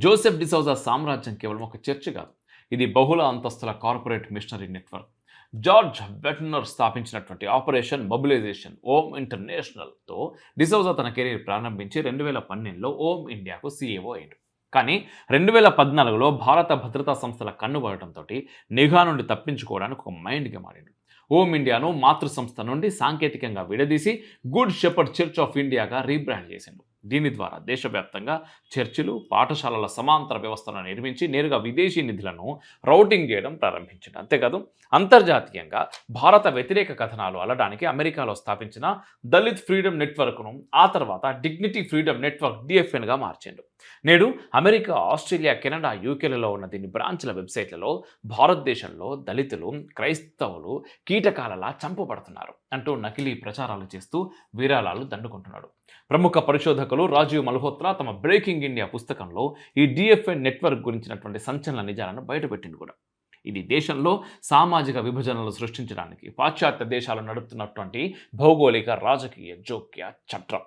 Joseph D'Souza సామ్రాజ్యం కేవలం ఒక చర్చ్ కాదు. ఇది బహుళ అంతస్తుల కార్పొరేట్ మిషనరీ నెట్వర్క్. జార్జ్ వెట్నర్ స్థాపించినటువంటి ఆపరేషన్ మొబిలైజేషన్ ఓమ్ ఇంటర్నేషనల్తో డిసౌజా తన కెరీర్ ప్రారంభించి 2012లో ఓమ్ ఇండియాకు సీఈఓ అయ్యాడు. కానీ 2014లో భారత భద్రతా సంస్థల కన్నుబడటంతో నిఘా నుండి తప్పించుకోవడానికి ఒక మైండ్గా మారాడు. ఓమ్ ఇండియాను మాతృ సంస్థ నుండి సాంకేతికంగా విడదీసి గుడ్ షెపర్డ్ చర్చ్ ఆఫ్ ఇండియాగా రీబ్రాండ్ చేసిండు. దీని ద్వారా దేశవ్యాప్తంగా చర్చిలు, పాఠశాలల సమాంతర వ్యవస్థను నిర్మించి నేరుగా విదేశీ నిధులను రౌటింగ్ చేయడం ప్రారంభించాడు. అంతేకాదు అంతర్జాతీయంగా భారత వ్యతిరేక కథనాలు అల్లడానికి అమెరికాలో స్థాపించిన దళిత్ ఫ్రీడమ్ నెట్వర్క్ను ఆ తర్వాత డిగ్నిటీ ఫ్రీడమ్ నెట్వర్క్ డిఎఫ్ఎన్గా మార్చాడు. నేడు అమెరికా, ఆస్ట్రేలియా, కెనడా, యూకేలలో ఉన్న దీని బ్రాంచ్ల వెబ్సైట్లలో భారతదేశంలో దళితులు, క్రైస్తవులు కీటకాలలా చంపబడుతున్నారు అంటూ నకిలీ ప్రచారాలు చేస్తూ విరాళాలు దండుకుంటున్నాడు. ప్రముఖ పరిశోధకులు రాజీవ్ మల్హోత్రా తమ బ్రేకింగ్ ఇండియా పుస్తకంలో ఈ డిఎఫ్ఎన్ నెట్వర్క్ గురించినటువంటి సంచలన నిజాలను బయటపెట్టింది కూడా. ఇది దేశంలో సామాజిక విభజనలు సృష్టించడానికి పాశ్చాత్య దేశాలు నడుపుతున్నటువంటి భౌగోళిక రాజకీయ జోక్య చట్రం.